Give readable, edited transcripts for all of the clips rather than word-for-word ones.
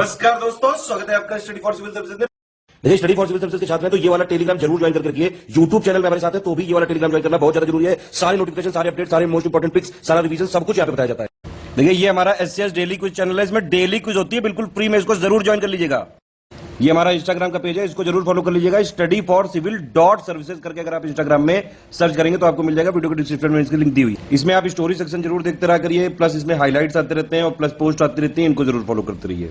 नमस्कार दोस्तों, स्वागत है आपका स्टडी फॉर सिविल सर्विसेज में। देखिए, स्टडी फॉर सिविल सर्विसेज के छात्र हैं तो ये वाला टेलीग्राम जरूर ज्वाइन करके रखिए। यूट्यूब चैनल में हमारे साथ है तो भी ये वाला टेलीग्राम ज्वाइन करना बहुत ज्यादा जरूरी है। सारे नोटिफिकेशन, सारे अपडेट, सारे मोस्ट इंपोर्टेंट पिक्स, सारा रिवीजन सब कुछ यहाँ पे बताया जाता है। देखिए, ये हमारा एससीएस डेली क्विज चैनल है, इसमें डेली क्विज होती है, बिल्कुल फ्री में, इसको जरूर ज्वाइन कर लीजिएगा। ये हमारा इंस्टाग्राम का पेज है, इसको जरूर फॉलो कर लीजिएगा। Study for civil dot services करके अगर आप इंस्टाग्राम में सर्च करेंगे तो आपको मिल जाएगा। वीडियो के डिस्क्रिप्शन में इसकी लिंक दी हुई। इसमें आप स्टोरी सेक्शन जरूर देखते रहा करिए, प्लस इसमें हाईलाइट्स आते रहते हैं और प्लस पोस्ट आती रहती है, इनको जरूर फॉलो करते रहिए।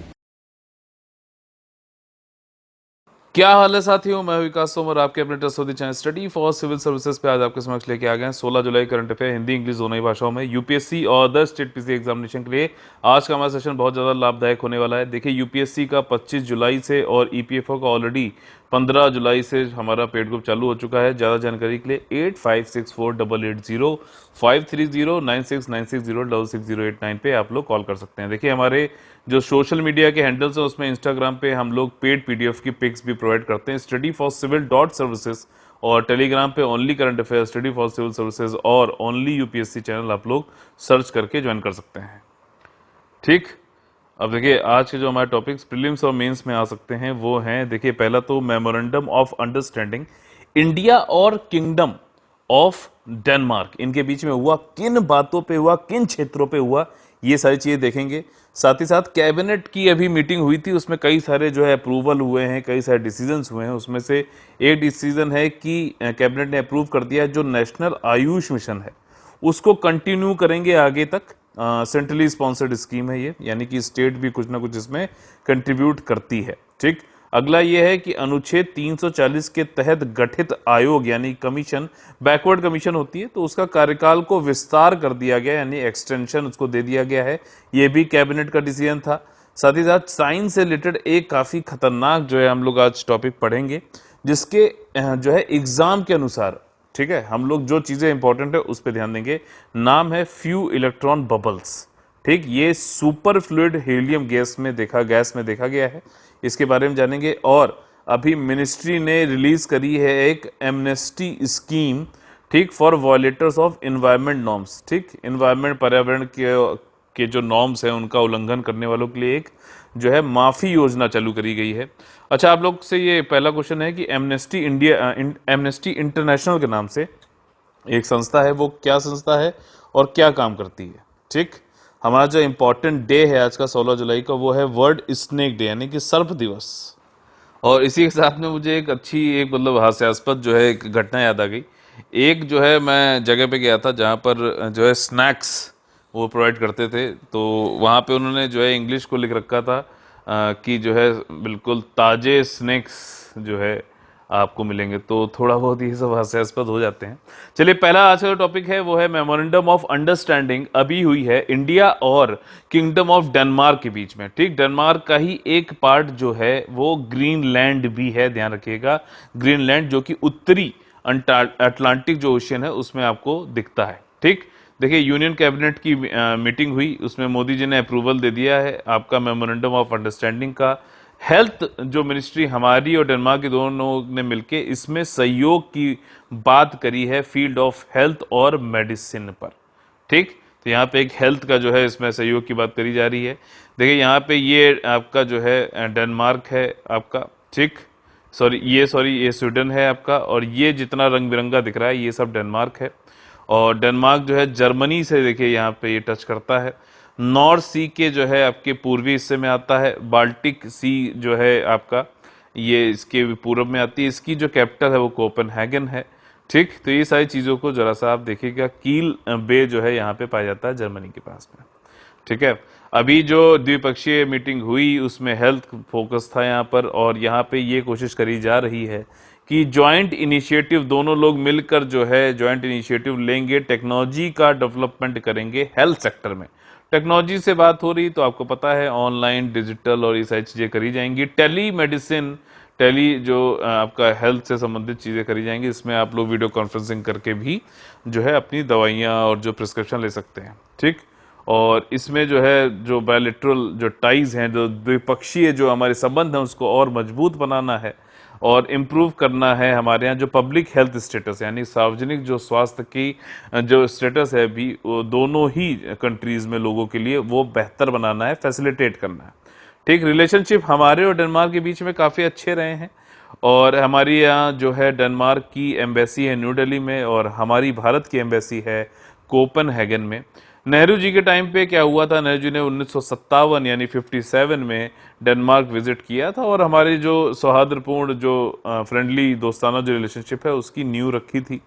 क्या हाल है साथियों, मैं विकास तोमर, आपके अपने trustworthy channel study for civil services पे आज आपके समक्ष लेके आ गए हैं 16 जुलाई करंट अफेयर हिंदी इंग्लिश दोनों ही भाषाओं में यूपीएससी और अदर स्टेट पीसी एग्जामिनेशन के लिए। आज का हमारा सेशन बहुत ज़्यादा लाभदायक होने वाला है। देखिए, यूपीएससी का 25 जुलाई से और ईपीएफओ का ऑलरेडी 15 जुलाई से हमारा पेड ग्रुप चालू हो चुका है। ज़्यादा जानकारी के लिए 85648805309696060608 पे आप लोग कॉल कर सकते हैं। देखिए, हमारे जो सोशल मीडिया के हैंडल्स हैं उसमें इंस्टाग्राम पे हम लोग पेड पीडीएफ की पिक्स भी प्रोवाइड करते हैं, study for civil dot services, और टेलीग्राम पे only current affair study for civil services और ओनली यूपीएससी चैनल आप लोग सर्च करके ज्वाइन कर सकते हैं। ठीक, अब देखिए आज के जो हमारे टॉपिक्स प्रीलिम्स और मेंस में आ सकते हैं वो हैं, देखिए पहला तो मेमोरेंडम ऑफ अंडरस्टैंडिंग इंडिया और किंगडम ऑफ डेनमार्क, इनके बीच में हुआ, किन बातों पे हुआ, किन क्षेत्रों पे हुआ, ये सारी चीजें देखेंगे। साथ ही साथ कैबिनेट की अभी मीटिंग हुई थी, उसमें कई सारे जो है अप्रूवल हुए हैं, कई सारे डिसीजंस हुए हैं। उसमें से एक डिसीजन है कि कैबिनेट ने अप्रूव कर दिया जो नेशनल आयुष मिशन है उसको कंटिन्यू करेंगे आगे तक। सेंट्रली स्पॉन्सर्ड स्कीम है ये, यानी कि स्टेट भी कुछ ना कुछ इसमें कंट्रीब्यूट करती है। ठीक, अगला ये है कि अनुच्छेद 340 के तहत गठित आयोग यानी कमीशन, बैकवर्ड कमीशन होती है, तो उसका कार्यकाल को विस्तार कर दिया गया, यानी एक्सटेंशन उसको दे दिया गया है। ये भी कैबिनेट का डिसीजन था। साथ ही साथ साइंस से रिलेटेड एक काफी खतरनाक जो है हम लोग आज टॉपिक पढ़ेंगे, जिसके जो है एग्जाम के अनुसार, ठीक है, हम लोग जो चीजें इंपॉर्टेंट है उस पर ध्यान देंगे। नाम है फ्यू इलेक्ट्रॉन बबल्स। ठीक, ये सुपर फ्लूइड हीलियम गैस में देखा गया है, इसके बारे में जानेंगे। और अभी मिनिस्ट्री ने रिलीज करी है एक एमनेस्टी स्कीम, ठीक, फॉर वॉयलेटर्स ऑफ एनवायरमेंट नॉर्म्स। ठीक, एनवायरमेंट पर्यावरण के जो नॉर्म्स हैं उनका उल्लंघन करने वालों के लिए एक जो है माफी योजना चालू करी गई है। अच्छा, आप लोग से ये पहला क्वेश्चन है कि एमनेस्टी इंटरनेशनल के नाम से एक संस्था है, वो क्या संस्था है और क्या काम करती है। ठीक, हमारा जो इंपॉर्टेंट डे है आज का 16 जुलाई का, वो है वर्ल्ड स्नेक डे, यानी कि सर्प दिवस। और इसी के साथ में मुझे एक मतलब हास्यास्पद जो है एक घटना याद आ गई। एक जो है मैं जगह पे गया था जहाँ पर जो है स्नैक्स वो प्रोवाइड करते थे, तो वहाँ पे उन्होंने जो है इंग्लिश को लिख रखा था कि जो है बिल्कुल ताजे स्नैक्स जो है आपको मिलेंगे, तो थोड़ा बहुत ये सब हास्यास्पद हो जाते हैं। चलिए, पहला आज का जो टॉपिक है वो है मेमोरेंडम ऑफ अंडरस्टैंडिंग अभी हुई है इंडिया और किंगडम ऑफ डेनमार्क के बीच में। ठीक, डेनमार्क का ही एक पार्ट जो है वो ग्रीनलैंड भी है, ध्यान रखिएगा, ग्रीनलैंड जो कि उत्तरी अटलांटिक जो ओशियन है उसमें आपको दिखता है। ठीक, देखिए, यूनियन कैबिनेट की मीटिंग हुई, उसमें मोदी जी ने अप्रूवल दे दिया है आपका मेमोरेंडम ऑफ अंडरस्टैंडिंग का। हेल्थ जो मिनिस्ट्री हमारी और डेनमार्क के दोनों ने मिलकर इसमें सहयोग की बात करी है फील्ड ऑफ हेल्थ और मेडिसिन पर। ठीक, तो यहाँ पे एक हेल्थ का जो है इसमें सहयोग की बात करी जा रही है। देखिए, यहाँ पे ये आपका जो है डेनमार्क है आपका, ठीक, ये स्वीडन है आपका, और ये जितना रंग बिरंगा दिख रहा है ये सब डेनमार्क है। और डेनमार्क जो है जर्मनी से देखिए यहाँ पे ये टच करता है। नॉर्थ सी के जो है आपके पूर्वी हिस्से में आता है। बाल्टिक सी जो है आपका ये इसके पूर्व में आती है। इसकी जो कैपिटल है वो कोपेनहेगन है। ठीक, तो ये सारी चीज़ों को जरा सा आप देखिएगा। कील बे जो है यहाँ पे पाया जाता है जर्मनी के पास में। ठीक है, अभी जो द्विपक्षीय मीटिंग हुई उसमें हेल्थ फोकस था यहाँ पर, और यहाँ पे ये कोशिश करी जा रही है कि ज्वाइंट इनिशिएटिव, दोनों लोग मिलकर जो है ज्वाइंट इनिशिएटिव लेंगे, टेक्नोलॉजी का डेवलपमेंट करेंगे हेल्थ सेक्टर में। टेक्नोलॉजी से बात हो रही तो आपको पता है ऑनलाइन, डिजिटल और ये सारी चीज़ें करी जाएंगी। टेली मेडिसिन, जो आपका हेल्थ से संबंधित चीज़ें करी जाएंगी, इसमें आप लोग वीडियो कॉन्फ्रेंसिंग करके भी जो है अपनी दवाइयाँ और जो प्रिस्क्रिप्शन ले सकते हैं। ठीक, और इसमें जो है जो बायलैटरल जो टाइज हैं, जो द्विपक्षीय जो हमारे संबंध हैं उसको और मजबूत बनाना है और इम्प्रूव करना है। हमारे यहाँ जो पब्लिक हेल्थ स्टेटस यानी सार्वजनिक जो स्वास्थ्य की जो स्टेटस है अभी वो दोनों ही कंट्रीज में लोगों के लिए वो बेहतर बनाना है, फैसिलिटेट करना है। ठीक, रिलेशनशिप हमारे और डेनमार्क के बीच में काफ़ी अच्छे रहे हैं और हमारी यहाँ जो है डेनमार्क की एम्बेसी है न्यू दिल्ली में और हमारी भारत की एम्बेसी है कोपनहेगन में। नेहरू जी के टाइम पे क्या हुआ था, नेहरू जी ने 1957 यानी 57 में डेनमार्क विजिट किया था और हमारी जो सौहार्दपूर्ण जो फ्रेंडली दोस्ताना जो रिलेशनशिप है उसकी नींव रखी थी।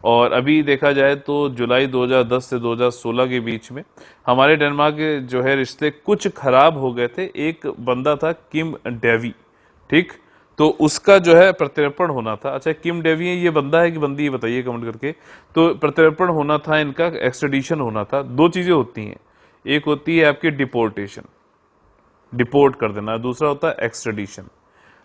और अभी देखा जाए तो जुलाई 2010 से 2016 के बीच में हमारे डेनमार्क के जो है रिश्ते कुछ खराब हो गए थे। एक बंदा था किम डेवी, ठीक, तो उसका जो है प्रत्यर्पण होना था। अच्छा, किम डेवी ये बंदा है कि बंदी, ये बताइए कमेंट करके। तो प्रत्यर्पण होना था इनका, एक्सट्रेडिशन होना था। दो चीजें होती हैं, एक होती है आपकी डिपोर्टेशन, डिपोर्ट कर देना, दूसरा होता है एक्सट्रेडिशन।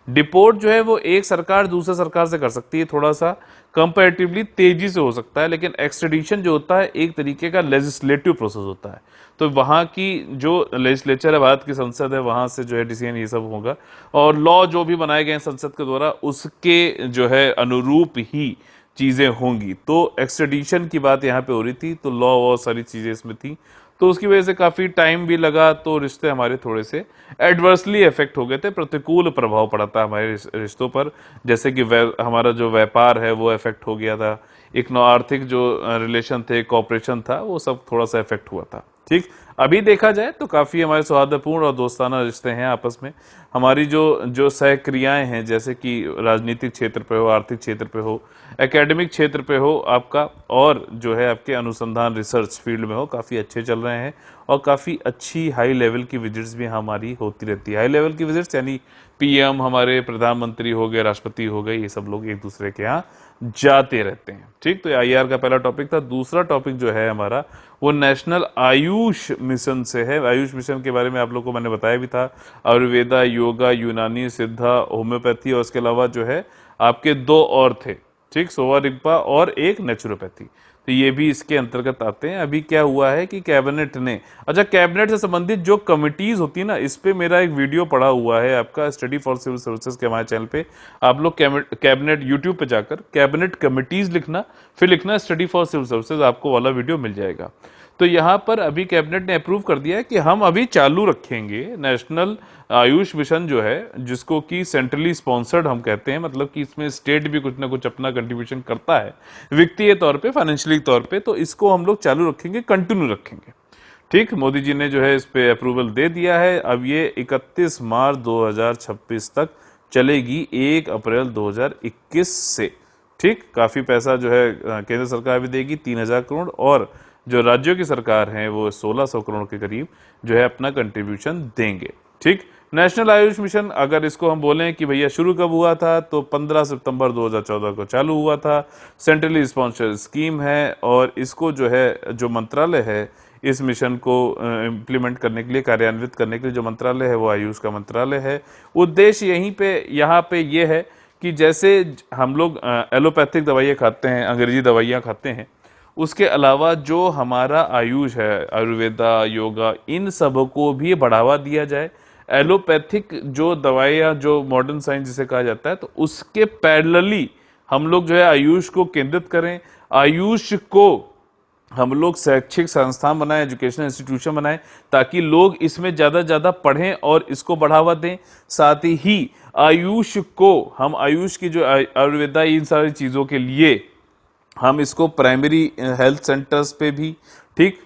डिपोर्ट जो है वो एक सरकार दूसरे सरकार से कर सकती है, थोड़ा सा कंपैरेटिवली तेजी से हो सकता है, लेकिन एक्सट्रेडिशन जो होता है एक तरीके का लेजिस्लेटिव प्रोसेस होता है। तो वहां की जो लेजिस्लेचर है, भारत की संसद है, वहां से जो है डिसीजन ये सब होगा और लॉ जो भी बनाए गए हैं संसद के द्वारा उसके जो है अनुरूप ही चीजें होंगी। तो एक्सट्रेडिशन की बात यहाँ पे हो रही थी, तो लॉ और सारी चीजें इसमें थी, तो उसकी वजह से काफी टाइम भी लगा। तो रिश्ते हमारे थोड़े से एडवर्सली इफेक्ट हो गए थे, प्रतिकूल प्रभाव पड़ा था हमारे रिश्तों पर। जैसे कि हमारा जो व्यापार है वो इफेक्ट हो गया था, एक आर्थिक जो रिलेशन थे, कॉपरेशन था, वो सब थोड़ा सा इफेक्ट हुआ था। ठीक, अभी देखा जाए तो काफी हमारे सौहार्दपूर्ण और दोस्ताना रिश्ते हैं आपस में। हमारी जो जो सहक्रियाएं हैं, जैसे कि राजनीतिक क्षेत्र पे हो, आर्थिक क्षेत्र पे हो, एकेडमिक क्षेत्र पे हो आपका, और जो है आपके अनुसंधान रिसर्च फील्ड में हो, काफी अच्छे चल रहे हैं और काफी अच्छी हाई लेवल की विजिट्स भी हमारी होती रहती है। हाई लेवल की विजिट्स यानी पीएम, हमारे प्रधानमंत्री हो गए, राष्ट्रपति हो गए, ये सब लोग एक दूसरे के यहाँ जाते रहते हैं। ठीक, तो आईआर का पहला टॉपिक था। दूसरा टॉपिक जो है हमारा वो नेशनल आयुष मिशन से है। आयुष मिशन के बारे में आप लोग को मैंने बताया भी था, आयुर्वेदा, योगा, यूनानी, सिद्धा, होम्योपैथी और इसके अलावा जो है आपके दो और थे, ठीक, सोवा रिग्पा और एक नेचुरोपैथी, तो ये भी इसके अंतर्गत आते हैं। अभी क्या हुआ है कि कैबिनेट ने, अच्छा, कैबिनेट से संबंधित जो कमिटीज होती है ना, इस पे मेरा एक वीडियो पड़ा हुआ है आपका स्टडी फॉर सिविल सर्विसेज के हमारे चैनल पे। आप लोग कैबिनेट यूट्यूब पे जाकर कैबिनेट कमिटीज लिखना, फिर लिखना स्टडी फॉर सिविल सर्विसेज, आपको वाला वीडियो मिल जाएगा। तो यहाँ पर अभी कैबिनेट ने अप्रूव कर दिया है कि हम अभी चालू रखेंगे नेशनल आयुष मिशन जो है, जिसको कि सेंट्रली स्पॉन्सर्ड हम कहते हैं, मतलब कि इसमें स्टेट भी कुछ ना कुछ अपना कंट्रीब्यूशन करता है वित्तीय तौर पे, फाइनेंशियली तौर पे। तो इसको हम लोग चालू रखेंगे, कंटिन्यू रखेंगे। ठीक, मोदी जी ने जो है इस पे अप्रूवल दे दिया है। अब ये 31 मार्च 2026 तक चलेगी, 1 अप्रैल 2021 से। ठीक, काफी पैसा जो है केंद्र सरकार भी देगी, 3000 करोड़, और जो राज्यों की सरकार है वो 1600 करोड़ के करीब जो है अपना कंट्रीब्यूशन देंगे। ठीक, नेशनल आयुष मिशन अगर इसको हम बोलें कि भैया शुरू कब हुआ था, तो 15 सितंबर 2014 को चालू हुआ था। सेंट्रली स्पॉन्सर्ड स्कीम है और इसको जो है, जो मंत्रालय है इस मिशन को इम्प्लीमेंट करने के लिए, कार्यान्वित करने के लिए जो मंत्रालय है वो आयुष का मंत्रालय है। उद्देश्य यहाँ पे ये है कि जैसे हम लोग एलोपैथिक दवाइयाँ खाते हैं, अंग्रेजी दवाइयाँ खाते हैं, उसके अलावा जो हमारा आयुष है, आयुर्वेदा, योगा, इन सब को भी बढ़ावा दिया जाए। एलोपैथिक जो दवाइयाँ, जो मॉडर्न साइंस जिसे कहा जाता है, तो उसके पैरेलली हम लोग जो है आयुष को केंद्रित करें। आयुष को हम लोग शैक्षिक संस्थान बनाएं, एजुकेशनल इंस्टीट्यूशन बनाएं, ताकि लोग इसमें ज्यादा से ज्यादा पढ़ें और इसको बढ़ावा दें। साथ ही आयुष को हम, आयुष की जो आयुर्वेदा, इन सारी चीजों के लिए हम इसको प्राइमरी हेल्थ सेंटर्स पे भी, ठीक,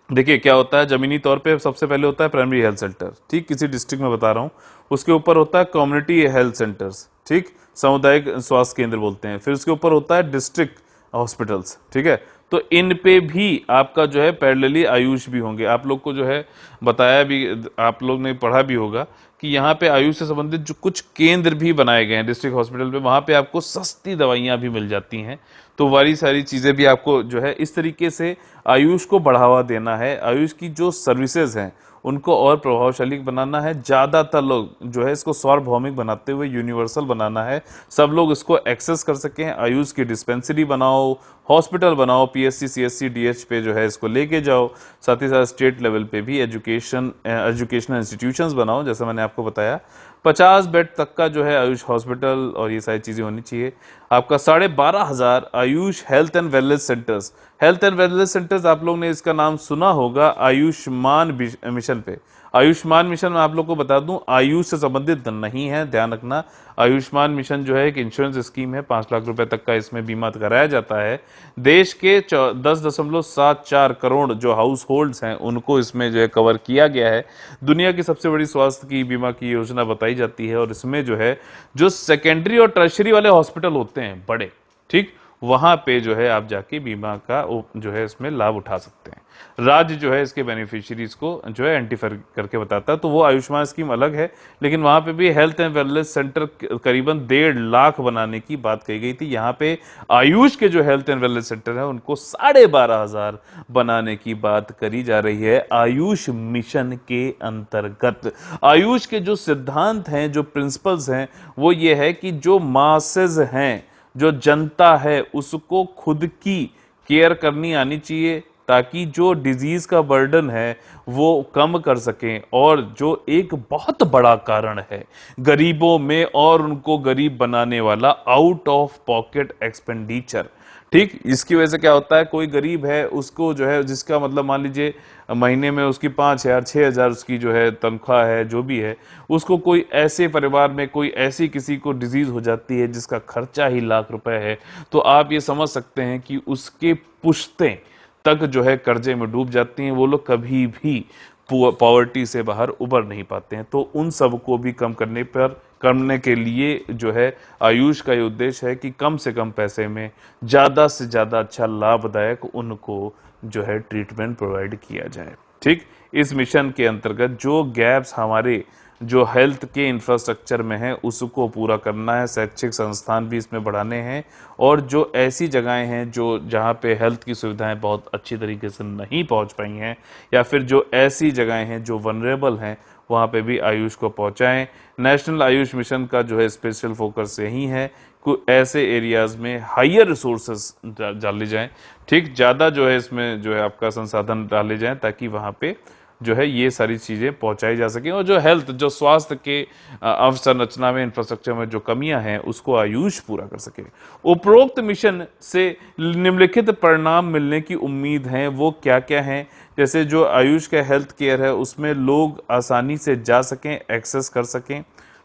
देखिए क्या होता है, जमीनी तौर पे सबसे पहले होता है प्राइमरी हेल्थ सेंटर, ठीक, किसी डिस्ट्रिक्ट में बता रहा हूं, उसके ऊपर होता है कम्युनिटी हेल्थ सेंटर्स, ठीक, सामुदायिक स्वास्थ्य केंद्र बोलते हैं, फिर उसके ऊपर होता है डिस्ट्रिक्ट हॉस्पिटल्स, ठीक है। तो इन पे भी आपका जो है पैरेलली आयुष भी होंगे। आप लोग को जो है बताया भी, आप लोग ने पढ़ा भी होगा कि यहाँ पे आयुष से संबंधित जो कुछ केंद्र भी बनाए गए हैं डिस्ट्रिक्ट हॉस्पिटल पे, वहां पे आपको सस्ती दवाइयां भी मिल जाती हैं। तो वाली सारी चीजें भी आपको जो है इस तरीके से आयुष को बढ़ावा देना है। आयुष की जो सर्विसेज हैं उनको और प्रभावशाली बनाना है। ज्यादातर लोग जो है इसको सार्वभौमिक बनाते हुए यूनिवर्सल बनाना है, सब लोग इसको एक्सेस कर सकें। आयुष की डिस्पेंसरी बनाओ, हॉस्पिटल बनाओ, पीएससी, सीएससी, डीएच पे जो है इसको लेके जाओ। साथ ही साथ स्टेट लेवल पे भी एजुकेशनल इंस्टीट्यूशंस बनाओ, जैसे मैंने आपको बताया। 50 बेड तक का जो है आयुष हॉस्पिटल और ये सारी चीजें होनी चाहिए। आपका 12,500 Ayush health and wellness centres. Health and wellness centres आप लोग ने इसका नाम सुना होगा आयुष्मान मिशन पे। आयुष्मान मिशन में आप लोग को बता दूं आयुष से संबंधित नहीं है, ध्यान रखना। आयुष्मान मिशन जो है एक इंश्योरेंस स्कीम है, 5 लाख रुपए तक का इसमें बीमा कराया जाता है। देश के 10.74 करोड़ जो हाउस होल्ड्स हैं उनको इसमें जो है कवर किया गया है। दुनिया की सबसे बड़ी स्वास्थ्य की बीमा की योजना बताई जाती है और इसमें जो है जो सेकेंडरी और टर्शरी वाले हॉस्पिटल होते हैं बड़े, ठीक, वहां पे जो है आप जाके बीमा का जो है इसमें लाभ उठा सकते हैं। राज्य जो है इसके बेनिफिशियरीज को जो है आइडेंटिफाई करके बताता है। तो वो आयुष्मान स्कीम अलग है, लेकिन वहां पे भी हेल्थ एंड वेलनेस सेंटर करीबन 1.5 लाख बनाने की बात कही गई थी। यहाँ पे आयुष के जो हेल्थ एंड वेलनेस सेंटर है उनको 12,500 बनाने की बात करी जा रही है आयुष मिशन के अंतर्गत। आयुष के जो सिद्धांत हैं, जो प्रिंसिपल्स हैं, वो ये है कि जो मासेज हैं, जो जनता है, उसको खुद की केयर करनी आनी चाहिए ताकि जो डिजीज का बर्डन है वो कम कर सकें। और जो एक बहुत बड़ा कारण है गरीबों में और उनको गरीब बनाने वाला, आउट ऑफ पॉकेट एक्सपेंडिचर, ठीक, इसकी वजह से क्या होता है, कोई गरीब है उसको जो है, जिसका मतलब मान लीजिए महीने में उसकी 5,000 6,000 उसकी जो है तनख्वाह है, जो भी है, उसको कोई ऐसे परिवार में कोई ऐसी किसी को डिजीज हो जाती है जिसका खर्चा ही लाख रुपए है, तो आप ये समझ सकते हैं कि उसके पुश्तें तक जो है कर्जे में डूब जाती हैं। वो लोग कभी भी पॉवर्टी से बाहर उबर नहीं पाते हैं। तो उन सब को भी कम करने के लिए जो है आयुष का ये उद्देश्य है कि कम से कम पैसे में ज्यादा से ज्यादा अच्छा लाभदायक उनको जो है ट्रीटमेंट प्रोवाइड किया जाए। ठीक, इस मिशन के अंतर्गत जो गैप्स हमारे जो हेल्थ के इंफ्रास्ट्रक्चर में है उसको पूरा करना है, शैक्षिक संस्थान भी इसमें बढ़ाने हैं, और जो ऐसी जगहें हैं जो जहाँ पे हेल्थ की सुविधाएं बहुत अच्छी तरीके से नहीं पहुँच पाई हैं, या फिर जो ऐसी जगहें हैं जो वनरेबल हैं, वहाँ पे भी आयुष को पहुँचाएं। नेशनल आयुष मिशन का जो है स्पेशल फोकस यही है कि ऐसे एरियाज में हायर रिसोर्सेस डाले जाएं, ठीक, ज़्यादा जो है इसमें जो है आपका संसाधन डाले जाएं ताकि वहाँ पे जो है ये सारी चीजें पहुंचाई जा सके, और जो हेल्थ, जो स्वास्थ्य के अवसंरचना में, इंफ्रास्ट्रक्चर में जो कमियां हैं उसको आयुष पूरा कर सके। उपरोक्त मिशन से निम्नलिखित परिणाम मिलने की उम्मीद है, वो क्या क्या हैं? जैसे जो आयुष का हेल्थ केयर है उसमें लोग आसानी से जा सकें, एक्सेस कर सकें,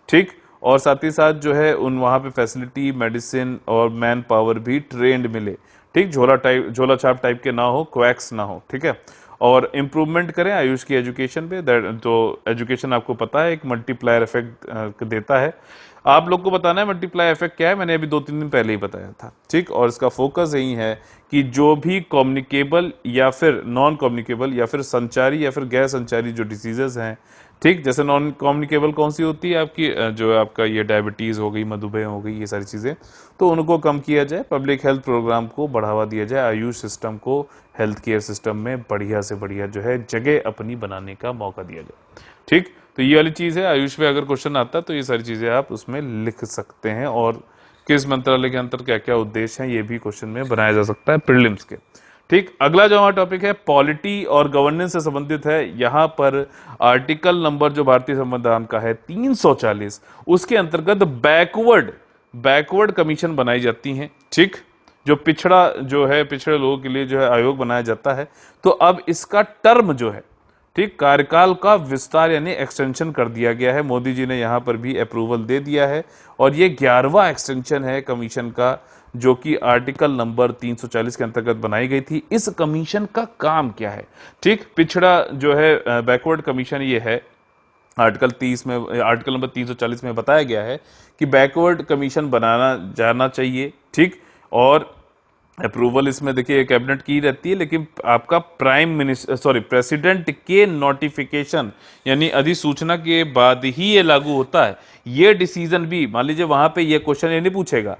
ठीक, और साथ ही साथ जो है वहाँ पे फैसिलिटी, मेडिसिन और मैन पावर भी ट्रेंड मिले, ठीक, झोला छाप टाइप के ना हो, क्वैक्स ना हो, ठीक है। और इम्प्रूवमेंट करें आयुष की एजुकेशन पे। तो एजुकेशन आपको पता है एक मल्टीप्लायर इफेक्ट देता है। आप लोग को बताना है मल्टीप्लायर इफेक्ट क्या है, मैंने अभी 2-3 दिन पहले ही बताया था, ठीक। और इसका फोकस यही है कि जो भी कम्युनिकेबल या फिर नॉन कम्युनिकेबल या फिर संचारी या फिर गैर संचारी जो डिसीजेज हैं, ठीक, जैसे नॉन कम्युनिकेबल कौन सी होती है आपकी, जो आपका ये डायबिटीज हो गई, मधुमेह हो गई, ये सारी चीजें, तो उनको कम किया जाए। पब्लिक हेल्थ प्रोग्राम को बढ़ावा दिया जाए, आयुष सिस्टम को हेल्थ केयर सिस्टम में बढ़िया से बढ़िया जो है जगह अपनी बनाने का मौका दिया जाए, ठीक। तो ये वाली चीज है। आयुष पे अगर क्वेश्चन आता है तो ये सारी चीजें आप उसमें लिख सकते हैं, और किस मंत्रालय के अंतर क्या क्या उद्देश्य हैं ये भी क्वेश्चन में बनाया जा सकता है प्रीलिम्स के, ठीक। अगला जो हमारा टॉपिक है पॉलिटी और गवर्नेंस से संबंधित है। यहां पर आर्टिकल नंबर जो भारतीय संविधान का है 340, उसके अंतर्गत बैकवर्ड कमीशन बनाई जाती हैं, ठीक, जो पिछड़े लोगों के लिए जो है आयोग बनाया जाता है। तो अब इसका टर्म जो है, ठीक, कार्यकाल का विस्तार यानी एक्सटेंशन कर दिया गया है। मोदी जी ने यहां पर भी अप्रूवल दे दिया है, और ये 11वां एक्सटेंशन है कमीशन का, जो कि आर्टिकल नंबर 340 के अंतर्गत बनाई गई थी। इस कमीशन का काम क्या है, ठीक, पिछड़ा जो है बैकवर्ड कमीशन ये है, आर्टिकल नंबर 340 में बताया गया है कि बैकवर्ड कमीशन बनाना जाना चाहिए, ठीक, और अप्रूवल इसमें देखिए कैबिनेट की रहती है, लेकिन आपका प्रेसिडेंट के नोटिफिकेशन यानी अधिसूचना के बाद ही ये लागू होता है। ये डिसीजन भी मान लीजिए वहां पे ये क्वेश्चन ये नहीं पूछेगा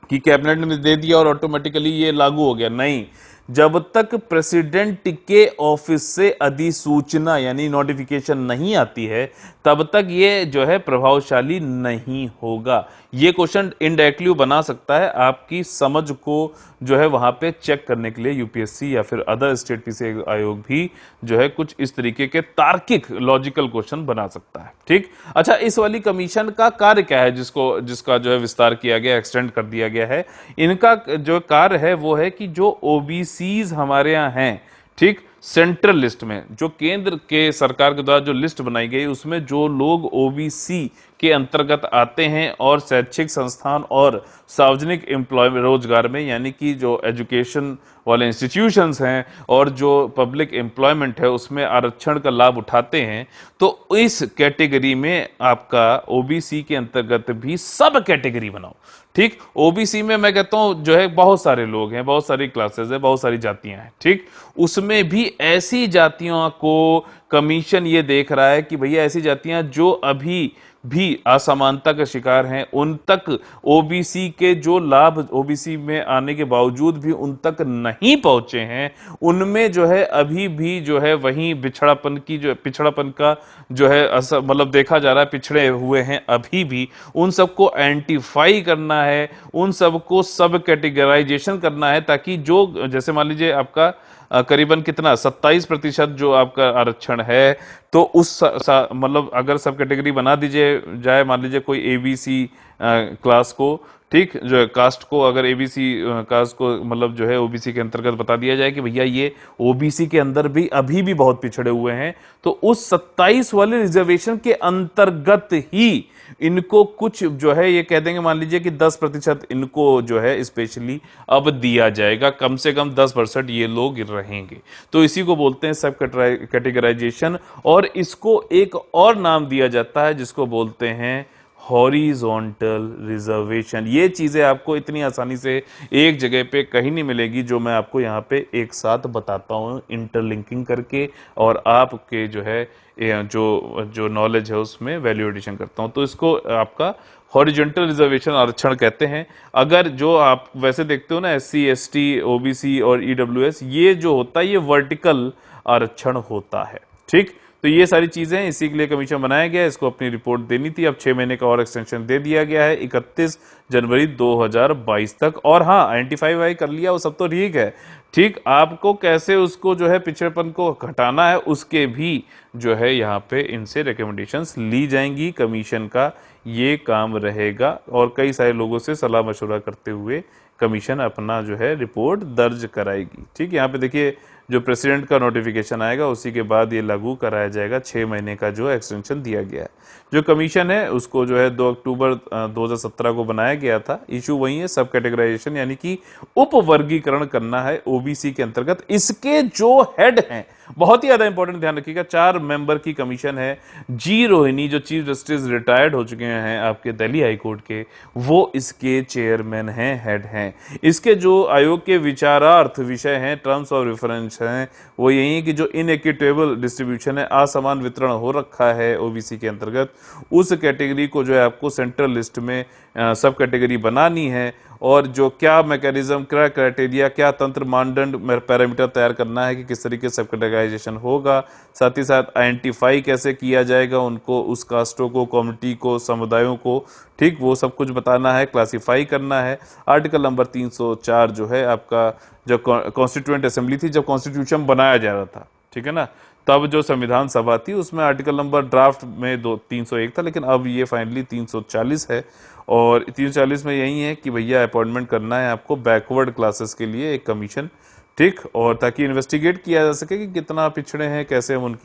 कि कैबिनेट ने दे दिया और ऑटोमेटिकली ये लागू हो गया, नहीं, जब तक प्रेसिडेंट के ऑफिस से अधिसूचना यानी नोटिफिकेशन नहीं आती है तब तक ये जो है प्रभावशाली नहीं होगा। ये क्वेश्चन इनडायरेक्टली बना सकता है, आपकी समझ को जो है वहां पे चेक करने के लिए यूपीएससी या फिर अदर स्टेट पीसी आयोग भी जो है कुछ इस तरीके के तार्किक लॉजिकल क्वेश्चन बना सकता है, ठीक। अच्छा, इस वाली कमीशन का कार्य क्या है जिसका जो है विस्तार किया गया, एक्सटेंड कर दिया गया है? इनका जो कार्य है वो है कि जो ओबीसीज हमारे यहाँ हैं, ठीक, सेंट्रल लिस्ट में, जो केंद्र के सरकार के द्वारा जो लिस्ट बनाई गई उसमें जो लोग ओबीसी के अंतर्गत आते हैं और शैक्षिक संस्थान और सार्वजनिक एम्प्लॉयमेंट रोजगार में, यानी कि जो एजुकेशन वाले इंस्टीट्यूशंस हैं और जो पब्लिक एम्प्लॉयमेंट है उसमें आरक्षण का लाभ उठाते हैं, तो इस कैटेगरी में आपका ओबीसी के अंतर्गत भी सब कैटेगरी बनाओ। ठीक, ओबीसी में मैं कहता हूं जो है बहुत सारे लोग हैं, बहुत सारी क्लासेस है, बहुत सारी जातियां हैं। ठीक, उसमें भी ऐसी जातियों को कमीशन ये देख रहा है कि भैया ऐसी जातियां जो अभी भी असमानता का शिकार हैं, उन तक ओबीसी के जो लाभ ओबीसी में आने के बावजूद भी उन तक नहीं पहुंचे हैं, उनमें जो है अभी भी जो है वहीं पिछड़ापन का जो है मतलब देखा जा रहा है, पिछड़े हुए हैं अभी भी। उन सबको एंटीफाई करना है, उन सबको सब कैटेगराइजेशन करना है, ताकि जो जैसे मान लीजिए आपका करीबन कितना 27% जो आपका आरक्षण है, तो उस मतलब अगर सब कैटेगरी बना दीजिए जाए, मान लीजिए कोई एबीसी क्लास को, ठीक, जो कास्ट को अगर एबीसी कास्ट को मतलब जो है ओबीसी के अंतर्गत बता दिया जाए कि भैया ये ओबीसी के अंदर भी अभी भी बहुत पिछड़े हुए हैं, तो उस 27 वाले रिजर्वेशन के अंतर्गत ही इनको कुछ जो है ये कह देंगे, मान लीजिए कि 10% इनको जो है स्पेशली अब दिया जाएगा, कम से कम 10% ये लोग रहेंगे। तो इसी को बोलते हैं सब कैटेगराइजेशन, और इसको एक और नाम दिया जाता है जिसको बोलते हैं हॉरिजॉन्टल रिजर्वेशन। ये चीजें आपको इतनी आसानी से एक जगह पे कहीं नहीं मिलेगी, जो मैं आपको यहाँ पे एक साथ बताता हूँ इंटरलिंकिंग करके, और आपके जो है जो नॉलेज है उसमें वैल्यू एडिशन करता हूँ। तो इसको आपका हॉरिजॉन्टल रिजर्वेशन आरक्षण कहते हैं। अगर जो आप वैसे देखते हो ना एससी, एसटी, ओबीसी और ईडब्ल्यूएस, ये जो होता है ये वर्टिकल आरक्षण होता है। ठीक, तो ये सारी चीजें, इसी के लिए कमीशन बनाया गया है। इसको अपनी रिपोर्ट देनी थी, अब 6 महीने का और एक्सटेंशन दे दिया गया है 31 जनवरी 2022 तक। और हाँ, आइडेंटिफाई वाई कर लिया वो सब तो ठीक है। ठीक, आपको कैसे उसको जो है पिछड़ेपन को घटाना है उसके भी जो है यहाँ पे इनसे रिकमेंडेशंस ली जाएंगी। कमीशन का ये काम रहेगा, और कई सारे लोगों से सलाह मशवरा करते हुए कमीशन अपना जो है रिपोर्ट दर्ज कराएगी। ठीक, यहाँ पे देखिए जो प्रेसिडेंट का नोटिफिकेशन आएगा उसी के बाद ये लागू कराया जाएगा। 6 महीने का जो एक्सटेंशन दिया गया है। जो कमीशन है उसको जो है 2 अक्टूबर 2017 को बनाया गया था। इशू वही है, सब कैटेगराइजेशन यानी कि उपवर्गीकरण करना है ओबीसी के अंतर्गत। इसके जो हेड हैं, बहुत ही ज्यादा इंपॉर्टेंट, ध्यान रखिएगा, 4 मेंबर की कमीशन है। जी रोहिणी जो चीफ जस्टिस रिटायर्ड हो चुके हैं आपके दिल्ली हाई कोर्ट के, वो इसके चेयरमैन हैं, हेड हैं। इसके जो आयोग के विचारार्थ विषय हैं, टर्म्स ऑफ रेफरेंस हैं, वो यही है कि जो इनइक्विटेबल डिस्ट्रीब्यूशन है, असमान वितरण हो रखा है ओबीसी के अंतर्गत, उस कैटेगरी को जो है आपको सेंट्रल लिस्ट में सब कैटेगरी बनानी है। और जो क्या मैकेनिज्म, क्या क्राइटेरिया, क्या तंत्र, मानदंड, पैरामीटर तैयार करना है कि किस तरीके से सब कैटेगराइजेशन होगा, साथ ही साथ आइडेंटिफाई कैसे किया जाएगा उनको, उस कास्टों को, कम्युनिटी को, समुदायों को, ठीक, वो सब कुछ बताना है, क्लासिफाई करना है। आर्टिकल नंबर 304 जो है आपका, जब कॉन्स्टिट्यूएंट असेंबली थी, जब कॉन्स्टिट्यूशन बनाया जा रहा था, ठीक है ना, तब जो संविधान सभा थी उसमें आर्टिकल नंबर ड्राफ्ट में 301 था, लेकिन अब ये फाइनली 340 है। और 340 में यही है कि भैया अपॉइंटमेंट करना है आपको बैकवर्ड क्लासेस के लिए एक कमीशन, ठीक, और ताकि इन्वेस्टिगेट किया जा सके कि कितना पिछड़े हैं, कैसे हम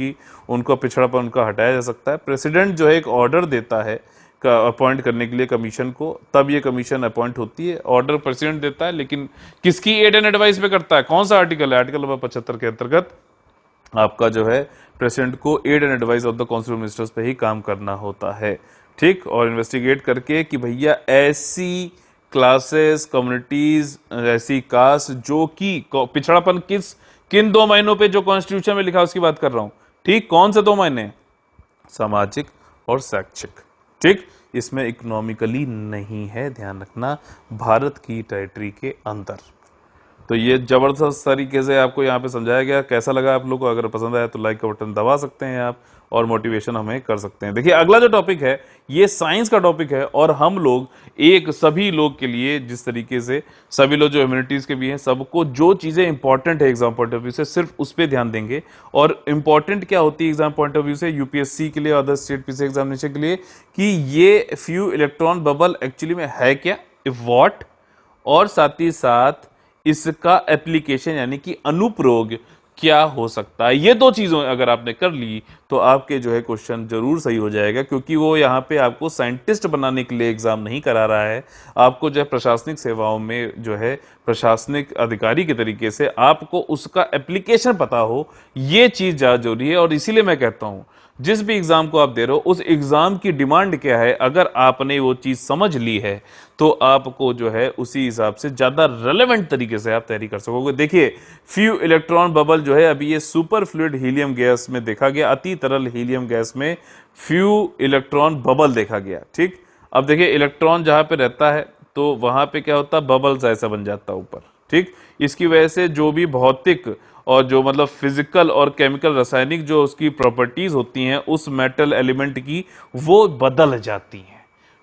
उनको पिछड़ापन उनका हटाया जा सकता है। प्रेसिडेंट जो है एक ऑर्डर देता है अपॉइंट करने के लिए कमीशन को, तब ये कमीशन अपॉइंट होती है। ऑर्डर प्रेसिडेंट देता है, लेकिन किसकी एड एंड एडवाइस पे करता है? कौन सा आर्टिकल है? आर्टिकल नंबर 75 के अंतर्गत आपका जो है प्रेसिडेंट को aid and advice of the council of ministers पे ही काम करना होता है, ठीक, और इन्वेस्टिगेट करके कि भैया ऐसी क्लासेस, कम्युनिटीज, ऐसी कास्ट जो कि पिछड़ापन किन 2 महीनों पे जो कॉन्स्टिट्यूशन में लिखा है उसकी बात कर रहा हूं, ठीक, कौन से 2 महीने? सामाजिक और शैक्षिक, ठीक, इसमें इकोनॉमिकली नहीं है, ध्यान रखना, भारत की टेरिटरी के अंदर। तो ये जबरदस्त तरीके से आपको यहाँ पे समझाया गया। कैसा लगा आप लोग को? अगर पसंद आया तो लाइक का बटन दबा सकते हैं आप, और मोटिवेशन हमें कर सकते हैं। देखिए अगला जो टॉपिक है ये साइंस का टॉपिक है, और हम लोग सभी लोग के लिए, जिस तरीके से सभी लोग जो ह्यूमैनिटीज के भी हैं, सबको जो चीजें इंपॉर्टेंट है एग्जाम पॉइंट ऑफ व्यू से, सिर्फ उस पर ध्यान देंगे। और इंपॉर्टेंट क्या होती है एग्जाम पॉइंट ऑफ व्यू से, यूपीएससी के लिए, अदर स्टेट पीसी एग्जामिनेशन के लिए, कि ये फ्यू इलेक्ट्रॉन बबल एक्चुअली में है क्या, इफ व्हाट, और साथ ही साथ इसका एप्लीकेशन यानी कि अनुप्रयोग क्या हो सकता है। ये दो चीजों अगर आपने कर ली तो आपके जो है क्वेश्चन जरूर सही हो जाएगा, क्योंकि वो यहाँ पे आपको साइंटिस्ट बनाने के लिए एग्जाम नहीं करा रहा है, आपको जो है प्रशासनिक सेवाओं में जो है प्रशासनिक अधिकारी के तरीके से आपको उसका एप्लीकेशन पता हो, ये चीज ज्यादा जरूरी है। और इसीलिए मैं कहता हूं जिस भी एग्जाम को आप दे रहे हो उस एग्जाम की डिमांड क्या है, अगर आपने वो चीज समझ ली है तो आपको जो है उसी हिसाब से ज्यादा रेलेवेंट तरीके से आप तैयारी कर सकोगे। देखिए फ्यू इलेक्ट्रॉन बबल जो है अभी ये सुपर फ्लूइड हीलियम गैस में देखा गया, अति तरल हीलियम गैस में फ्यू इलेक्ट्रॉन बबल देखा गया। ठीक, अब देखिए इलेक्ट्रॉन जहां पे रहता है तो वहां पे क्या होता है, बबल्स ऐसा बन जाता है ऊपर। ठीक, इसकी वजह से जो भी भौतिक और जो मतलब फिजिकल और केमिकल रासायनिक जो उसकी प्रॉपर्टीज होती हैं उस मेटल एलिमेंट की, वो बदल जाती हैं।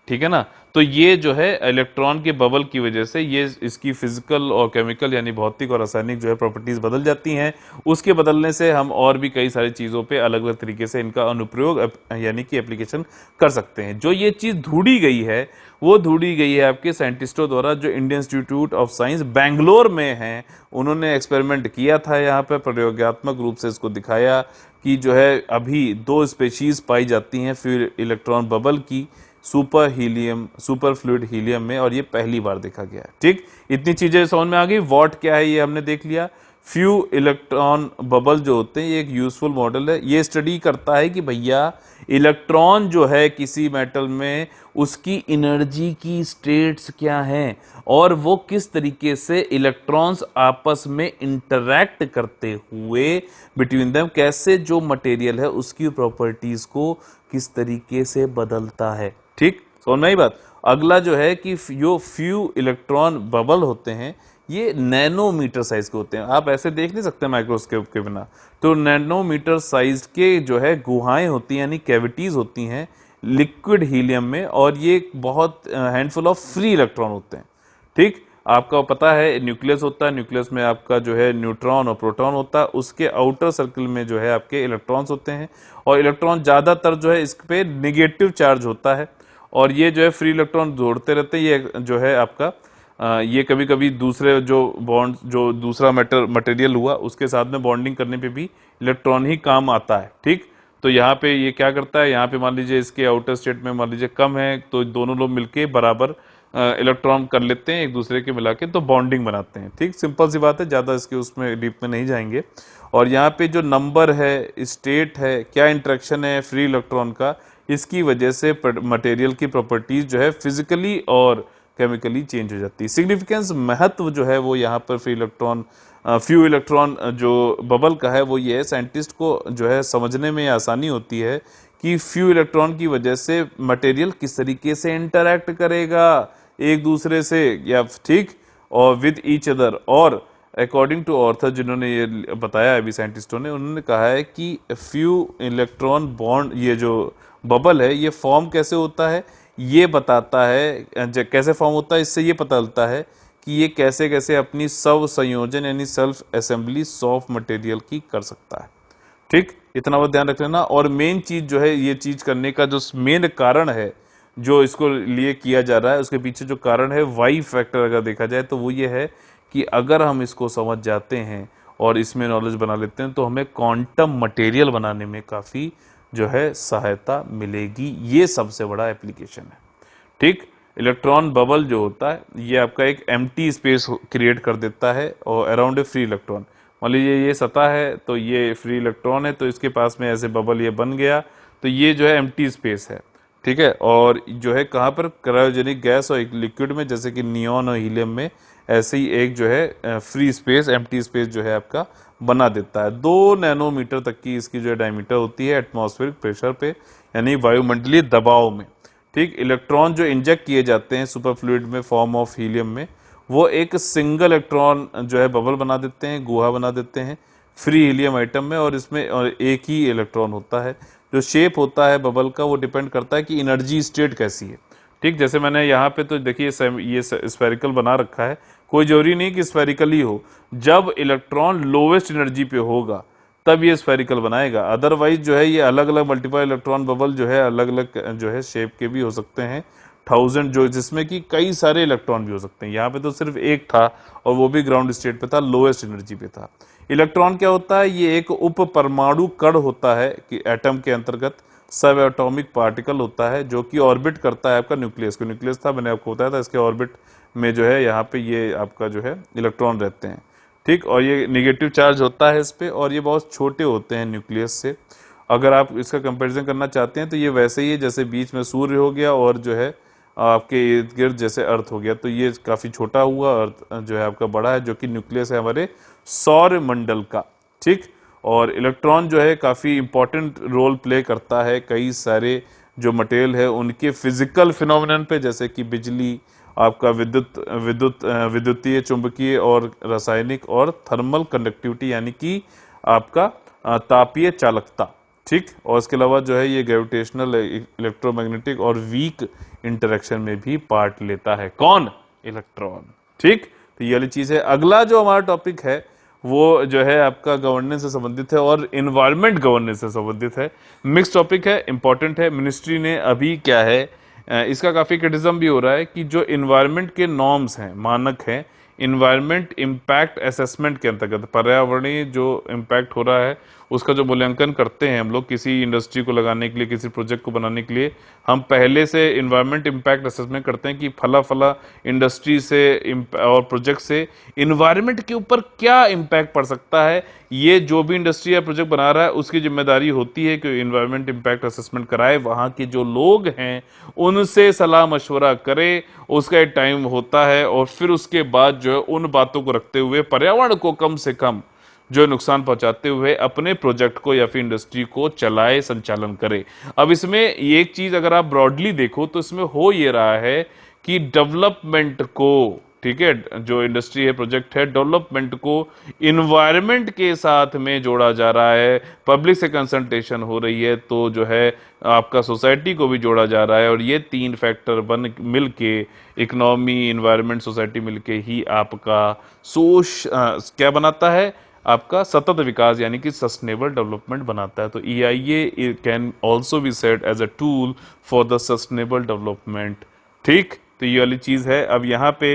ठीक है ना, तो ये जो है इलेक्ट्रॉन के बबल की वजह से ये इसकी फिजिकल और केमिकल यानी भौतिक और रासायनिक जो है प्रॉपर्टीज बदल जाती हैं। उसके बदलने से हम और भी कई सारी चीजों पे अलग अलग तरीके से इनका अनुप्रयोग यानी कि एप्लीकेशन कर सकते हैं। जो ये चीज ढूंढी गई है वो ढूंढी गई है आपके साइंटिस्टों द्वारा जो Indian institute of science Bangalore में हैं। उन्होंने एक्सपेरिमेंट किया था, यहाँ पे प्रयोगात्मक रूप से इसको दिखाया कि जो है अभी दो स्पेशीज पाई जाती हैं फिर इलेक्ट्रॉन बबल की, सुपर फ्लूइड हीलियम में, और ये पहली बार देखा गया है। ठीक, इतनी चीजें समझ में आ गई। वॉट क्या है ये हमने देख लिया। फ्यू इलेक्ट्रॉन बबल जो होते हैं ये एक यूजफुल मॉडल है। ये स्टडी करता है कि भैया इलेक्ट्रॉन जो है किसी मेटल में उसकी एनर्जी की स्टेट्स क्या हैं और वो किस तरीके से इलेक्ट्रॉन्स आपस में इंटरैक्ट करते हुए बिटवीन देम कैसे जो मटेरियल है उसकी प्रॉपर्टीज को किस तरीके से बदलता है। ठीक, समझ में आई बात। अगला जो है कि जो फ्यू इलेक्ट्रॉन बबल होते हैं ये नैनोमीटर साइज के होते हैं, आप ऐसे देख नहीं सकते माइक्रोस्कोप के बिना। तो नैनोमीटर साइज के जो है गुहाएं होती हैं यानी कैविटीज होती हैं लिक्विड हीलियम में, और ये बहुत हैंडफुल ऑफ फ्री इलेक्ट्रॉन होते हैं। ठीक, आपका पता है न्यूक्लियस होता है, न्यूक्लियस में आपका जो है न्यूट्रॉन और प्रोटॉन होता है, उसके आउटर सर्कल में जो है आपके इलेक्ट्रॉन्स होते हैं, और इलेक्ट्रॉन ज्यादातर जो है इस पे निगेटिव चार्ज होता है, और ये जो है फ्री इलेक्ट्रॉन जोड़ते रहते हैं। ये जो है आपका ये कभी कभी दूसरे जो बॉन्ड जो दूसरा मटेरियल हुआ उसके साथ में बॉन्डिंग करने पे भी इलेक्ट्रॉन ही काम आता है। ठीक, तो यहाँ पे ये क्या करता है, यहाँ पे मान लीजिए इसके आउटर स्टेट में मान लीजिए कम है तो दोनों लोग मिलके बराबर इलेक्ट्रॉन कर लेते हैं एक दूसरे के मिला के, तो बॉन्डिंग बनाते हैं। ठीक, सिंपल सी बात है, ज्यादा इसके उसमें डीप में नहीं जाएंगे। और यहाँ पे जो नंबर है, स्टेट है, क्या इंटरेक्शन है फ्री इलेक्ट्रॉन का, इसकी वजह से मटेरियल की प्रॉपर्टीज जो है फिजिकली और केमिकली चेंज हो जाती है। सिग्निफिकेंस महत्व जो है वो यहाँ पर फ्यू इलेक्ट्रॉन जो बबल का है वो ये है, साइंटिस्ट को जो है समझने में आसानी होती है कि फ्यू इलेक्ट्रॉन की वजह से मटेरियल किस तरीके से इंटरैक्ट करेगा एक दूसरे से, या ठीक, और विद ईच अदर। और अकॉर्डिंग टू ऑर्थर जिन्होंने ये बताया अभी साइंटिस्टों ने, उन्होंने कहा है कि फ्यू इलेक्ट्रॉन बॉन्ड ये जो बबल है ये फॉर्म कैसे होता है, ये बताता है कैसे फॉर्म होता है, इससे ये पता चलता है कि ये कैसे कैसे अपनी स्व संयोजन यानी सेल्फ असेंबली सॉफ्ट मटेरियल की कर सकता है। ठीक, इतना बहुत ध्यान रख लेना। और मेन चीज जो है, ये चीज करने का जो मेन कारण है जो इसको लिए किया जा रहा है, उसके पीछे जो कारण है वाई फैक्टर अगर देखा जाए तो वो ये है कि अगर हम इसको समझ जाते हैं और इसमें नॉलेज बना लेते हैं तो हमें क्वांटम मटेरियल बनाने में काफी जो है सहायता मिलेगी। ये सबसे बड़ा एप्लीकेशन है। ठीक, इलेक्ट्रॉन बबल जो होता है ये आपका एक एम्प्टी स्पेस क्रिएट कर देता है और अराउंड ए फ्री इलेक्ट्रॉन। मान लीजिए ये सतह है तो ये फ्री इलेक्ट्रॉन है, तो इसके पास में ऐसे बबल ये बन गया, तो ये जो है एम्प्टी स्पेस है। ठीक है, और जो है कहाँ पर, क्रायोजेनिक गैस और लिक्विड में जैसे कि नियॉन और हीलियम में, ऐसे ही एक जो है फ्री स्पेस एम्प्टी स्पेस जो है आपका बना देता है। 2 नैनोमीटर तक की इसकी जो है डायमीटर होती है एटमॉस्फेरिक प्रेशर पे यानी वायुमंडलीय दबाव में। ठीक, इलेक्ट्रॉन जो इंजेक्ट किए जाते हैं सुपर फ्लूइड में फॉर्म ऑफ हीलियम में, वो एक सिंगल इलेक्ट्रॉन जो है बबल बना देते हैं, गुहा बना देते हैं फ्री हीलियम आइटम में, और इसमें और एक ही इलेक्ट्रॉन होता है। जो शेप होता है बबल का वो डिपेंड करता है कि एनर्जी स्टेट कैसी है। ठीक, जैसे मैंने यहाँ पे तो देखिए ये स्फेरिकल बना रखा है, कोई जरूरी नहीं कि स्फेरिकल ही हो, जब इलेक्ट्रॉन लोवेस्ट एनर्जी पे होगा तब ये स्फेरिकल बनाएगा। अदरवाइज जो है ये अलग अलग मल्टीपल इलेक्ट्रॉन बबल जो है अलग अलग जो है शेप के भी हो सकते हैं। 1000 जो जिसमें कि कई सारे इलेक्ट्रॉन भी हो सकते हैं। यहाँ पे तो सिर्फ एक था और वो भी ग्राउंड स्टेट पे था, लोएस्ट एनर्जी पे था। इलेक्ट्रॉन क्या होता है? ये एक उप परमाणु कण होता है कि एटम के अंतर्गत सब एटॉमिक पार्टिकल होता है जो कि ऑर्बिट करता है आपका न्यूक्लियस को। न्यूक्लियस था, मैंने आपको बताया था, इसके ऑर्बिट में जो है यहाँ पे ये आपका जो है इलेक्ट्रॉन रहते हैं, ठीक। और ये निगेटिव चार्ज होता है इस पे, और ये बहुत छोटे होते हैं न्यूक्लियस से। अगर आप इसका कंपैरिजन करना चाहते हैं तो ये वैसे ही है जैसे बीच में सूर्य हो गया और जो है आपके इर्द गिर्द जैसे अर्थ हो गया। तो ये काफी छोटा हुआ, अर्थ जो है आपका बड़ा है, जो कि न्यूक्लियस है हमारे सौर मंडल का, ठीक। और इलेक्ट्रॉन जो है काफी इंपॉर्टेंट रोल प्ले करता है कई सारे जो मटेरियल है उनके फिजिकल फिनोमिनन पे, जैसे कि बिजली, आपका विद्युतीय, चुंबकीय और रासायनिक, और थर्मल कंडक्टिविटी यानी कि आपका तापीय चालकता, ठीक। और इसके अलावा जो है ये ग्रेविटेशनल, इलेक्ट्रोमैग्नेटिक और वीक इंटरेक्शन में भी पार्ट लेता है। कौन? इलेक्ट्रॉन, ठीक। तो ये वाली चीज है। अगला जो हमारा टॉपिक है वो जो है आपका गवर्नेंस से संबंधित है और इन्वायरमेंट गवर्नेंस से संबंधित है। मिक्स टॉपिक है, इंपॉर्टेंट है। मिनिस्ट्री ने अभी क्या है, इसका काफी क्रिटिसिज्म भी हो रहा है कि जो इन्वायरमेंट के नॉर्म्स हैं, मानक हैं, इन्वायरमेंट इम्पैक्ट असेसमेंट के अंतर्गत पर्यावरणीय जो इम्पैक्ट हो रहा है उसका जो मूल्यांकन करते हैं हम लोग किसी इंडस्ट्री को लगाने के लिए, किसी प्रोजेक्ट को बनाने के लिए, हम पहले से इन्वायरमेंट इम्पैक्ट असेसमेंट करते हैं कि फला फला इंडस्ट्री से और प्रोजेक्ट से इन्वायरमेंट के ऊपर क्या इम्पैक्ट पड़ सकता है। ये जो भी इंडस्ट्री या प्रोजेक्ट बना रहा है उसकी जिम्मेदारी होती है कि इन्वायरमेंट इम्पैक्ट असेसमेंट कराए, वहां के जो लोग हैं उनसे सलाह मशवरा करे, उसका एक टाइम होता है, और फिर उसके बाद जो है उन बातों को रखते हुए पर्यावरण को कम से कम जो नुकसान पहुंचाते हुए अपने प्रोजेक्ट को या फिर इंडस्ट्री को चलाए, संचालन करे। अब इसमें एक चीज अगर आप ब्रॉडली देखो तो इसमें हो ये रहा है कि डेवलपमेंट को, ठीक है, जो इंडस्ट्री है, प्रोजेक्ट है, डेवलपमेंट को इन्वायरमेंट के साथ में जोड़ा जा रहा है, पब्लिक से कंसल्टेशन हो रही है, तो जो है आपका सोसाइटी को भी जोड़ा जा रहा है, और ये तीन फैक्टर बन मिलके, इकोनॉमी, इन्वायरमेंट, सोसाइटी मिलके ही आपका क्या बनाता है, आपका सतत विकास यानी कि सस्टेनेबल डेवलपमेंट बनाता है। तो EIA can also be said as a tool for the sustainable development, ठीक। तो ये वाली चीज है। अब यहाँ पे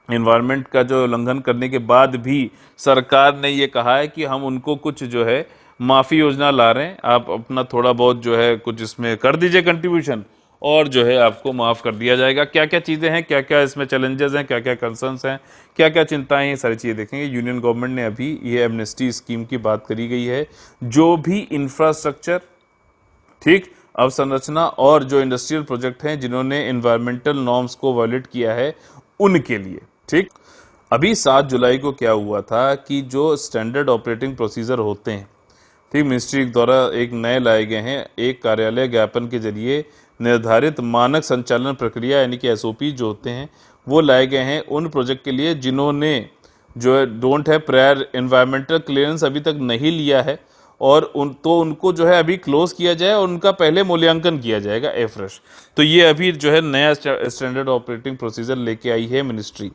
एनवायरनमेंट का जो उल्लंघन करने के बाद भी सरकार ने ये कहा है कि हम उनको कुछ जो है माफी योजना ला रहे हैं, आप अपना थोड़ा बहुत जो है कुछ इसमें कर दीजिए कंट्रीब्यूशन, और जो है आपको माफ कर दिया जाएगा। क्या क्या चीजें हैं, क्या क्या इसमें चैलेंजेस हैं, क्या क्या कंसर्न्स हैं, क्या क्या चिंताएं हैं, सारी चीजें देखेंगे। यूनियन गवर्नमेंट ने अभी ये एमनेस्टी स्कीम की बात करी गई है, जो भी इंफ्रास्ट्रक्चर, ठीक, अवसंरचना और जो इंडस्ट्रियल प्रोजेक्ट हैं जिन्होंने एनवायरमेंटल नॉर्म्स को वायलेट किया है उनके लिए, ठीक। अभी 7 जुलाई को क्या हुआ था कि जो स्टैंडर्ड ऑपरेटिंग प्रोसीजर होते हैं, ठीक, मिनिस्ट्री द्वारा एक नए लाए गए हैं, एक कार्यालय ज्ञापन के जरिए निर्धारित मानक संचालन प्रक्रिया यानी कि SOP जो होते हैं वो लाए गए हैं उन प्रोजेक्ट के लिए जिन्होंने जो है डोंट है प्रायर एनवायरमेंटल क्लियरेंस अभी तक नहीं लिया है, और उनको जो है अभी क्लोज किया जाए और उनका पहले मूल्यांकन किया जाएगा एफ्रेश। तो ये अभी जो है नया स्टैंडर्ड ऑपरेटिंग प्रोसीजर लेके आई है मिनिस्ट्री,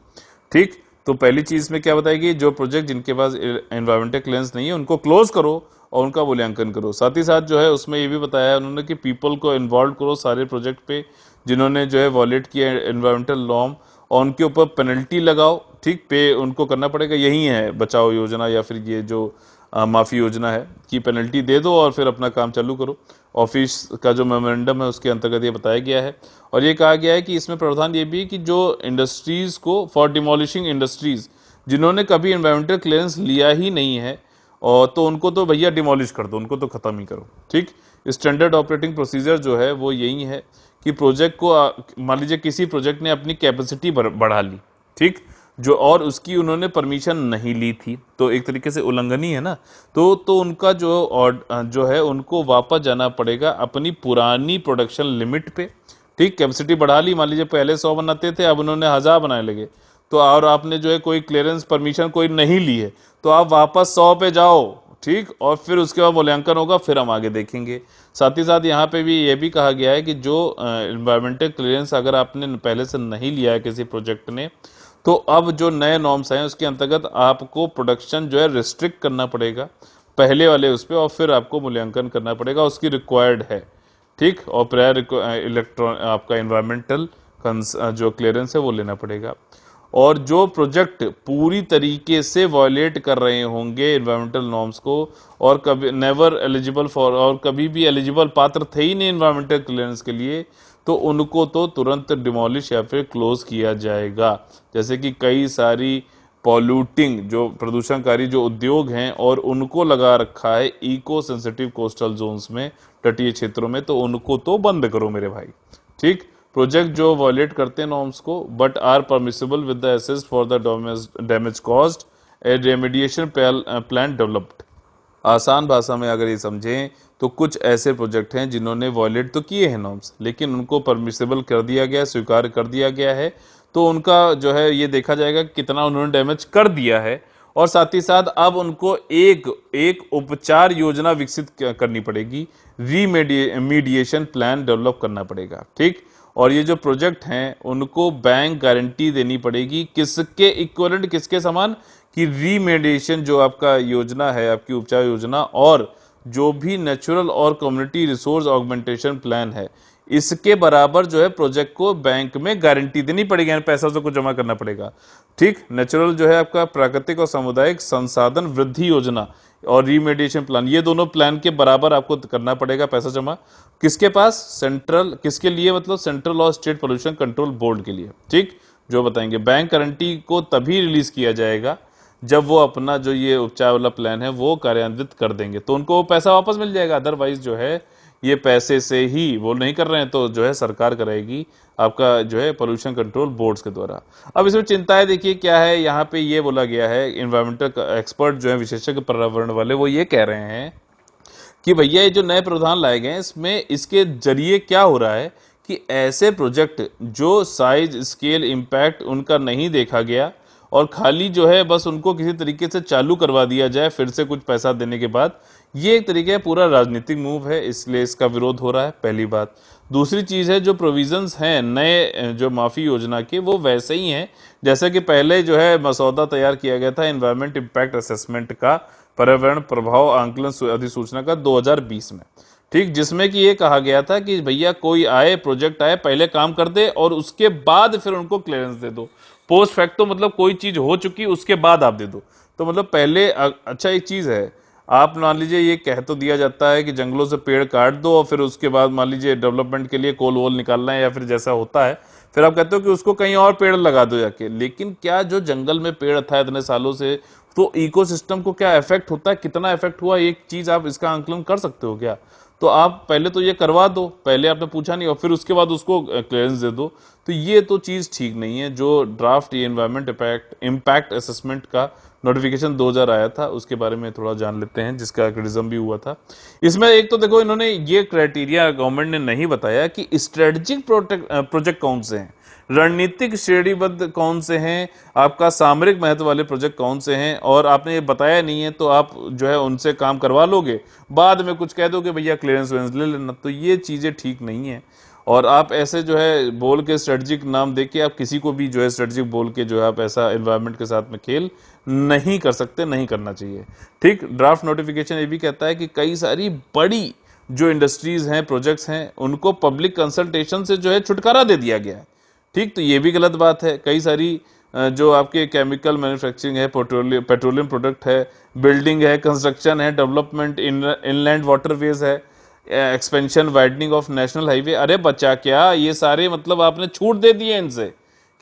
ठीक। तो पहली चीज में क्या बताएगी, जो प्रोजेक्ट जिनके पास एनवायरमेंटल क्लियरेंस नहीं है उनको क्लोज करो और उनका मूल्यांकन करो। साथ ही साथ जो है उसमें ये भी बताया है उन्होंने कि पीपल को इन्वॉल्व करो सारे प्रोजेक्ट पे जिन्होंने जो है वॉलेट किया एनवायरमेंटल नॉर्म, और उनके ऊपर पेनल्टी लगाओ, ठीक, पे उनको करना पड़ेगा। यही है बचाओ योजना या फिर ये जो माफी योजना है कि पेनल्टी दे दो और फिर अपना काम चालू करो। ऑफिस का जो मेमोरेंडम है उसके अंतर्गत ये बताया गया है, और ये कहा गया है कि इसमें प्रावधान ये भी है कि जो इंडस्ट्रीज को फॉर डिमोलिशिंग इंडस्ट्रीज जिन्होंने कभी एनवायरमेंटल क्लियरेंस लिया ही नहीं है, और तो उनको तो भैया डिमोलिश कर दो, उनको तो खत्म ही करो, ठीक। स्टैंडर्ड ऑपरेटिंग प्रोसीजर जो है वो यही है कि प्रोजेक्ट को मान लीजिए किसी प्रोजेक्ट ने अपनी कैपेसिटी बढ़ा ली, ठीक, जो और उसकी उन्होंने परमिशन नहीं ली थी, तो एक तरीके से उल्लंघन ही है ना। तो उनका जो है उनको वापस जाना पड़ेगा अपनी पुरानी प्रोडक्शन लिमिट पे, ठीक। कैपेसिटी बढ़ा ली, मान लीजिए पहले 100 बनाते थे, अब उन्होंने 1000 बनाने लगे, तो और आपने जो है कोई क्लियरेंस परमिशन कोई नहीं ली है, तो आप वापस 100 पे जाओ, ठीक, और फिर उसके बाद मूल्यांकन होगा, फिर हम आगे देखेंगे। साथ ही साथ यहाँ पे भी ये भी कहा गया है कि जो एनवायरमेंटल क्लियरेंस अगर आपने पहले से नहीं लिया है किसी प्रोजेक्ट ने, तो अब जो नए नॉर्म्स हैं उसके अंतर्गत आपको प्रोडक्शन जो है रिस्ट्रिक्ट करना पड़ेगा पहले वाले उस पर, और फिर आपको मूल्यांकन करना पड़ेगा, उसकी रिक्वायर्ड है, ठीक, और प्रायर इलेक्ट्रॉन आपका इन्वायरमेंटल जो क्लियरेंस है वो लेना पड़ेगा। और जो प्रोजेक्ट पूरी तरीके से वायलेट कर रहे होंगे इन्वायरमेंटल नॉर्म्स को, और कभी नेवर एलिजिबल फॉर, और कभी भी एलिजिबल पात्र थे ही नहीं इन्वायरमेंटल क्लियरेंस के लिए, तो उनको तो तुरंत डिमोलिश या फिर क्लोज किया जाएगा। जैसे कि कई सारी पॉल्यूटिंग जो प्रदूषणकारी जो उद्योग हैं और उनको लगा रखा है इको सेंसिटिव कोस्टल जोन्स में, तटीय क्षेत्रों में, तो उनको तो बंद करो मेरे भाई। ठीक, प्रोजेक्ट जो वायलेट करते हैं नॉर्म्स को but are permissible with the assess for the damage caused a remediation plan developed. आसान भाषा में अगर ये समझें तो कुछ ऐसे प्रोजेक्ट हैं जिन्होंने वायलेट तो किए हैं नॉर्म्स, लेकिन उनको परमिसिबल कर दिया गया, स्वीकार कर दिया गया है, तो उनका जो है ये देखा जाएगा कितना उन्होंने डैमेज कर दिया है, और साथ ही साथ अब उनको एक उपचार योजना विकसित करनी पड़ेगी, रीमेडिएशन प्लान डेवलप करना पड़ेगा। ठीक, और ये जो प्रोजेक्ट हैं उनको बैंक गारंटी देनी पड़ेगी, किसके इक्विवेलेंट, किसके समान, कि रीमेडिएशन जो आपका योजना है, आपकी उपचार योजना, और जो भी नेचुरल और कम्युनिटी रिसोर्स ऑगमेंटेशन प्लान है, इसके बराबर जो है प्रोजेक्ट को बैंक में गारंटी देनी पड़ेगी, यानी पैसा उसको जमा करना पड़ेगा। ठीक, नेचुरल जो है आपका प्राकृतिक और सामुदायिक संसाधन वृद्धि योजना और रीमेडिएशन प्लान, ये दोनों प्लान के बराबर आपको करना पड़ेगा पैसा जमा। किसके पास? सेंट्रल, किसके लिए, मतलब सेंट्रल और स्टेट पोल्यूशन कंट्रोल बोर्ड के लिए। ठीक, जो बताएंगे बैंक गारंटी को तभी रिलीज किया जाएगा जब वो अपना जो ये उपचार वाला प्लान है वो कार्यान्वित कर देंगे, तो उनको पैसा वापस मिल जाएगा। अदरवाइज जो है ये पैसे से ही वो नहीं कर रहे हैं, तो जो है सरकार कराएगी आपका जो है पोल्यूशन कंट्रोल बोर्ड्स के द्वारा। अब इसमें चिंताएं देखिए क्या है, यहाँ पे ये बोला गया है, इन्वायरमेंटल एक्सपर्ट जो है विशेषज्ञ पर्यावरण वाले वो ये कह रहे हैं कि भैया ये जो नए प्रावधान लाए गए हैं इसमें, इसके जरिए क्या हो रहा है कि ऐसे प्रोजेक्ट जो साइज, स्केल, इम्पैक्ट उनका नहीं देखा गया और खाली जो है बस उनको किसी तरीके से चालू करवा दिया जाए फिर से कुछ पैसा देने के बाद, ये एक तरीके का पूरा राजनीतिक मूव है, इसलिए इसका विरोध हो रहा है, पहली बात। दूसरी चीज है जो प्रोविजंस हैं नए जो माफी योजना के, वो वैसे ही हैं जैसा कि पहले जो है मसौदा तैयार किया गया था एनवायरमेंट इम्पैक्ट असेसमेंट का, पर्यावरण प्रभाव आंकलन अधिसूचना का 2020 में। ठीक, जिसमें कि ये कहा गया था कि भैया कोई आए, प्रोजेक्ट आए, पहले काम कर दे और उसके बाद फिर उनको क्लियरेंस दे दो। पोस्ट फैक्टो मतलब कोई चीज हो चुकी उसके बाद आप दे दो, तो मतलब पहले अच्छा एक चीज है, आप मान लीजिए ये कह तो दिया जाता है कि जंगलों से पेड़ काट दो और फिर उसके बाद मान लीजिए डेवलपमेंट के लिए कोल वोल निकालना है या फिर जैसा होता है, फिर आप कहते हो कि उसको कहीं और पेड़ लगा दो जाके। लेकिन क्या जो जंगल में पेड़ था इतने सालों से, तो इकोसिस्टम को क्या इफेक्ट होता है, कितना इफेक्ट हुआ, एक चीज आप इसका आंकलन कर सकते हो क्या? तो आप पहले तो ये करवा दो, पहले आपने पूछा नहीं और फिर उसके बाद उसको क्लियरेंस दे दो, तो ये तो चीज ठीक नहीं है। जो ड्राफ्ट ये एनवायरमेंट इम्पैक्ट असेसमेंट का नोटिफिकेशन 2000 आया था उसके बारे में थोड़ा जान लेते हैं, जिसका क्रिटिसिज्म भी हुआ था। इसमें एक तो देखो इन्होंने ये क्राइटेरिया गवर्नमेंट ने नहीं बताया कि स्ट्रेटेजिक प्रोजेक्ट कौन से हैं, रणनीतिक श्रेणीबद्ध कौन से हैं, आपका सामरिक महत्व वाले प्रोजेक्ट कौन से हैं, और आपने ये बताया नहीं है तो आप जो है उनसे काम करवा लोगे, बाद में कुछ कह दोगे भैया क्लियरेंस ले लेना, तो ये चीजें ठीक नहीं है। और आप ऐसे जो है बोल के स्ट्रेटजिक नाम दे के आप किसी को भी जो है स्ट्रेटजिक बोल के जो है आप ऐसा एनवायरनमेंट के साथ में खेल नहीं कर सकते, नहीं करना चाहिए। ठीक, ड्राफ्ट नोटिफिकेशन ये भी कहता है कि कई सारी बड़ी जो इंडस्ट्रीज हैं, प्रोजेक्ट्स हैं, उनको पब्लिक कंसल्टेशन से जो है छुटकारा दे दिया गया है। ठीक, तो ये भी गलत बात है। कई सारी जो आपके केमिकल मैन्युफैक्चरिंग है, पेट्रोलियम प्रोडक्ट है, बिल्डिंग है, कंस्ट्रक्शन है, डेवलपमेंट, इनलैंड वाटरवेज है, expansion widening of national highway, अरे बच्चा क्या ये सारे मतलब आपने छूट दे दिए इनसे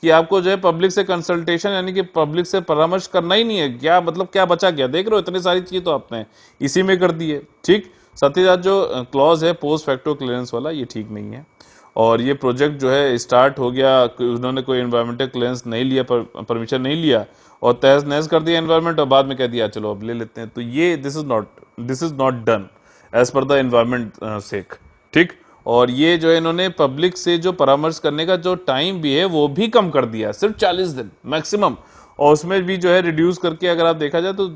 कि आपको जो है पब्लिक से कंसल्टेशन यानी कि पब्लिक से परामर्श करना ही नहीं है। क्या मतलब क्या बचा गया? देख रहे हो इतनी सारी चीजें तो आपने इसी में कर दी है। ठीक, साथ ही साथ जो क्लॉज है पोस्ट फैक्टो क्लियरेंस वाला, ये ठीक नहीं है। और ये प्रोजेक्ट जो है स्टार्ट हो गया, उन्होंने कोई एनवायरमेंटल क्लियरेंस नहीं लिया, परमिशन नहीं लिया और तहस नहस कर दिया एनवायरमेंट और बाद में कह दिया चलो अब ले लेते हैं, तो ये this is not done as per the environment sake. ठीक, और ये जो है इन्होंने पब्लिक से जो परामर्श करने का जो टाइम भी है वो भी कम कर दिया, सिर्फ 40 दिन मैक्सिमम, और उसमें भी जो है रिड्यूस करके अगर आप देखा जाए तो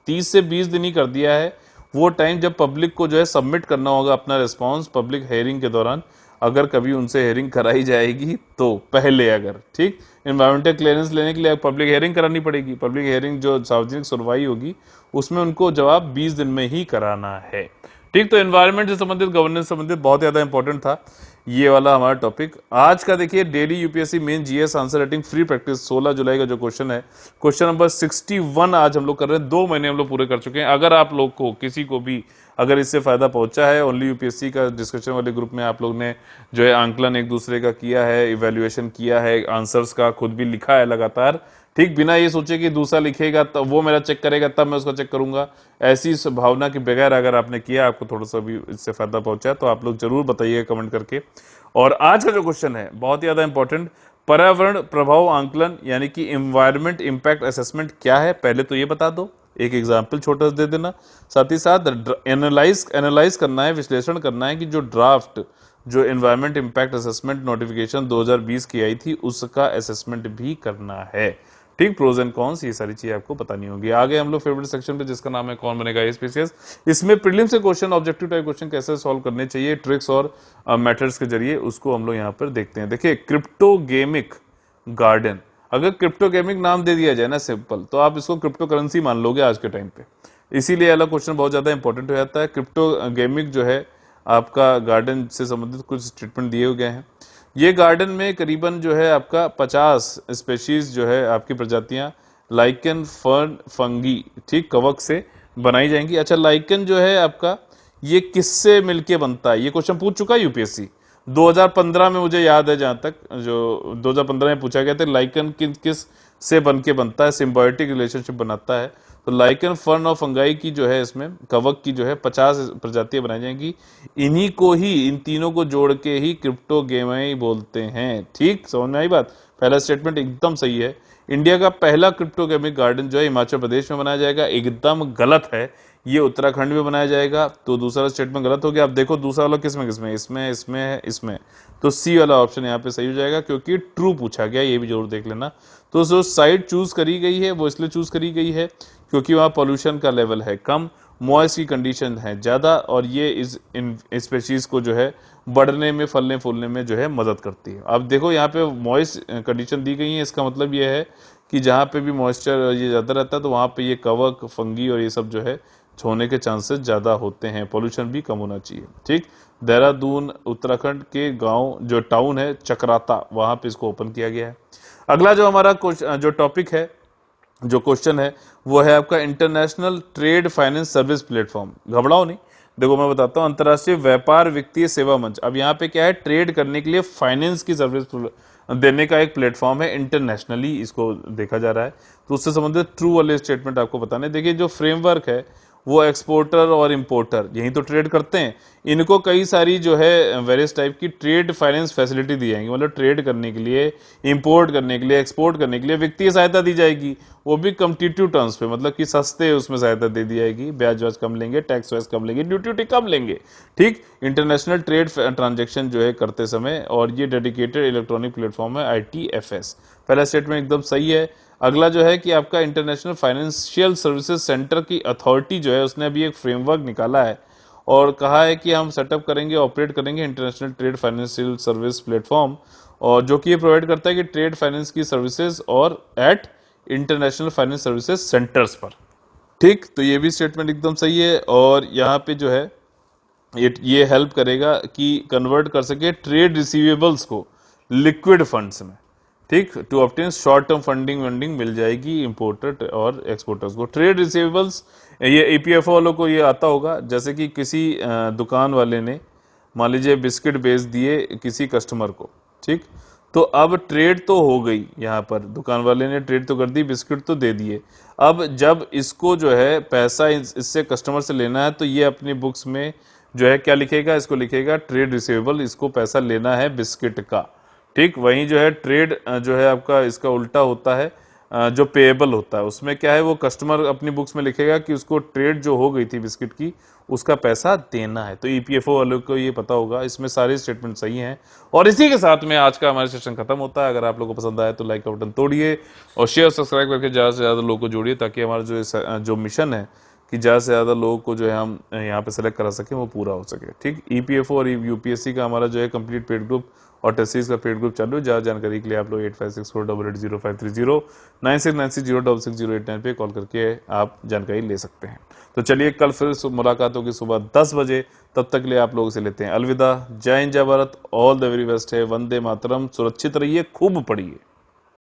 30 से 20 दिन ही कर दिया है। वो टाइम जब पब्लिक को जो है सबमिट करना होगा अपना रिस्पॉन्स पब्लिक हेयरिंग के दौरान, अगर कभी उनसे हेयरिंग कराई जाएगी तो पहले अगर ठीक एनवायरमेंटल क्लियरेंस लेने के लिए पब्लिक हेयरिंग करानी पड़ेगी। पब्लिक हेयरिंग जो सार्वजनिक सुनवाई होगी उसमें उनको जवाब 20 दिन में ही कराना है। ठीक, तो एनवायरनमेंट से संबंधित, गवर्नेंस से संबंधित बहुत ज्यादा इंपॉर्टेंट था ये वाला हमारा टॉपिक आज का। देखिए daily UPSC main GS answer writing free practice 16 जुलाई का जो क्वेश्चन है, क्वेश्चन नंबर 61 आज हम लोग कर रहे हैं। 2 महीने हम लोग पूरे कर चुके हैं। अगर आप लोग को किसी को भी अगर इससे फायदा पहुंचा है, ओनली यूपीएससी का डिस्कशन वाले ग्रुप में आप लोग ने जो है आंकलन एक दूसरे का किया है, इवेल्युएशन किया है, आंसर्स का खुद भी लिखा है लगातार, ठीक, बिना ये सोचे कि दूसरा लिखेगा तब वो मेरा चेक करेगा तब मैं उसका चेक करूंगा, ऐसी भावना के बगैर अगर आपने किया, आपको थोड़ा सा भी इससे फायदा पहुंचा है तो आप लोग जरूर बताइएगा कमेंट करके। और आज का जो क्वेश्चन है बहुत ज्यादा इंपॉर्टेंट, पर्यावरण प्रभाव आंकलन यानी कि एनवायरमेंट इंपैक्ट असेसमेंट क्या है, पहले तो ये बता दो, एक एग्जाम्पल छोटा सा दे देना, साथ ही साथ एनालाइज करना है, विश्लेषण करना है कि जो ड्राफ्ट जो एनवायरमेंट इंपैक्ट असेसमेंट नोटिफिकेशन 2020 की आई थी उसका असेसमेंट भी करना है। ठीक, प्रोज एंड कॉन्स ये सारी चीजें आपको बतानी होगी। आगे हम लोग फेवरेट सेक्शन पे जिसका नाम है कौन बनेगा एएसपीसीएस, इसमें प्रीलिम से क्वेश्चन, ऑब्जेक्टिव टाइप क्वेश्चन कैसे सॉल्व करने चाहिए ट्रिक्स और मेथड्स के जरिए, उसको हम लोग यहाँ पर देखते हैं। देखिए क्रिप्टोगेमिक गार्डन, अगर क्रिप्टोगेमिक नाम दे दिया जाए ना सिंपल, तो आप इसको क्रिप्टो करेंसी मान लोगे आज के टाइम पे, इसीलिए वाला क्वेश्चन बहुत ज्यादा इंपॉर्टेंट हो जाता है। क्रिप्टोगेमिक जो है आपका गार्डन से संबंधित कुछ स्टेटमेंट दिए गए हैं। ये गार्डन में करीबन जो है आपका 50 स्पेशीज जो है आपकी प्रजातियां लाइकन, फर्न, फंगी, ठीक, कवक से बनाई जाएंगी। अच्छा, लाइकन जो है आपका ये किससे मिलके बनता है, ये क्वेश्चन पूछ चुका है यूपीएससी 2015 में, मुझे याद है जहां तक जो 2015 में पूछा गया था, लाइकन किस से बन के बनता है, सिम्बायोटिक रिलेशनशिप बनाता है। तो लाइकन, फर्न और फंगाई की जो है इसमें कवक की जो है 50 प्रजातियां बनाई जाएंगी। इन्हीं को ही, इन तीनों को जोड़ के ही क्रिप्टोगेमाई बोलते हैं। ठीक, समझ में आई बात? पहला स्टेटमेंट एकदम सही है। इंडिया का पहला क्रिप्टोगेमिक गार्डन जो है हिमाचल प्रदेश में बनाया जाएगा, एकदम गलत है, ये उत्तराखंड में बनाया जाएगा। तो दूसरा स्टेटमेंट गलत हो गया। अब देखो दूसरा वाला किसमें किसमें, इसमें तो सी वाला ऑप्शन यहाँ पे सही हो जाएगा क्योंकि ट्रू पूछा गया, ये भी जरूर देख लेना। तो जो साइट चूज करी गई है वो इसलिए चूज करी गई है क्योंकि वहां पॉल्यूशन का लेवल है कम, मॉइस्ट की कंडीशन है ज्यादा, और ये इस स्पेशीज को जो है बढ़ने में, फलने फूलने में जो है मदद करती है। अब देखो यहाँ पे मॉइस्ट कंडीशन दी गई है, इसका मतलब ये है कि जहाँ पे भी मॉइस्चर ये ज्यादा रहता है तो वहां पे ये कवक, फंगी और ये सब जो है होने के चांसेस ज्यादा होते हैं, पॉल्यूशन भी कम होना चाहिए। ठीक, देहरादून उत्तराखंड के गांव जो टाउन है चक्राता, वहां पे इसको ओपन किया गया है। अगला जो हमारा जो टॉपिक है, जो क्वेश्चन है वो है आपका international trade finance service platform. घबराओ नहीं, देखो मैं बताता हूँ, अंतर्राष्ट्रीय व्यापार वित्तीय सेवा मंच। अब यहाँ पे क्या है, ट्रेड करने के लिए फाइनेंस की सर्विस देने का एक प्लेटफॉर्म है, इंटरनेशनली इसको देखा जा रहा है। तो उससे संबंधित ट्रू वाले स्टेटमेंट आपको बताने। देखिए जो फ्रेमवर्क है वो एक्सपोर्टर और इंपोर्टर यही तो ट्रेड करते हैं, इनको कई सारी जो है वेरियस टाइप की ट्रेड फाइनेंस फैसिलिटी दी जाएंगी, मतलब ट्रेड करने के लिए, इंपोर्ट करने के लिए, एक्सपोर्ट करने के लिए वित्तीय सहायता दी जाएगी, वो भी कम्पिटिटिव टर्म्स पे, मतलब कि सस्ते उसमें सहायता दे दी जाएगी, ब्याज व्याज कम लेंगे, टैक्स वैक्स कम लेंगे, ड्यूटी कम लेंगे। ठीक, इंटरनेशनल ट्रेड ट्रांजेक्शन जो है करते समय, और ये डेडिकेटेड इलेक्ट्रॉनिक प्लेटफॉर्म है ITFS। पहला स्टेटमेंट एकदम सही है। अगला जो है कि आपका इंटरनेशनल फाइनेंशियल सर्विसेज सेंटर की अथॉरिटी जो है उसने अभी एक फ्रेमवर्क निकाला है और कहा है कि हम सेटअप करेंगे, ऑपरेट करेंगे international trade financial service platform, और जो कि ये प्रोवाइड करता है कि ट्रेड फाइनेंस की सर्विसेज और at international finance services centres पर। ठीक, तो ये भी स्टेटमेंट एकदम सही है। और यहाँ पे जो है ये हेल्प करेगा कि कन्वर्ट कर सके ट्रेड रिसीवेबल्स को लिक्विड फंड्स में। ठीक, to obtain short term funding मिल जाएगी इंपोर्टर और एक्सपोर्टर्स को। ट्रेड रिसीवेबल्स ये EPFO वालों को ये आता होगा, जैसे कि किसी दुकान वाले ने मान लीजिए बिस्किट बेच दिए किसी कस्टमर को, ठीक, तो अब ट्रेड तो हो गई, यहाँ पर दुकान वाले ने ट्रेड तो कर दी, बिस्किट तो दे दिए। अब जब इसको जो है पैसा इससे कस्टमर से लेना है तो ये अपनी बुक्स में जो है क्या लिखेगा, इसको लिखेगा ट्रेड रिसीवेबल, इसको पैसा लेना है बिस्किट का। ठीक, वहीं जो है ट्रेड जो है आपका इसका उल्टा होता है, जो पेएबल होता है उसमें क्या है, वो कस्टमर अपनी बुक्स में लिखेगा कि उसको ट्रेड जो हो गई थी बिस्किट की उसका पैसा देना है। तो EPFO वालों को ये पता होगा। इसमें सारे स्टेटमेंट सही हैं। और इसी के साथ में आज का हमारा सेशन खत्म होता है। अगर आप लोगों को पसंद आया तो लाइक का बटन तोड़िए और शेयर सब्सक्राइब करके ज़्यादा से ज़्यादा लोगों को जोड़िए, ताकि हमारा जो मिशन है कि ज़्यादा से ज़्यादा लोगों को जो है हम यहाँ पे सेलेक्ट करा सकें, वो पूरा हो सके। ठीक, EPFO और UPSC का हमारा जो है कंप्लीट पेड ग्रुप और टेस्ट सीरीज का पेड ग्रुप चालू है। ज़्यादा जानकारी के लिए आप लोग 8564880530 9696066089 पे कॉल करके आप जानकारी ले सकते हैं। तो चलिए कल फिर मुलाकात होगी सुबह 10 बजे, तब तक के लिए आप लोगों से लेते हैं अलविदा। जय हिंद, जय Bharat, all the very best है, वंदे मातरम, सुरक्षित रहिए, खूब पढ़िए।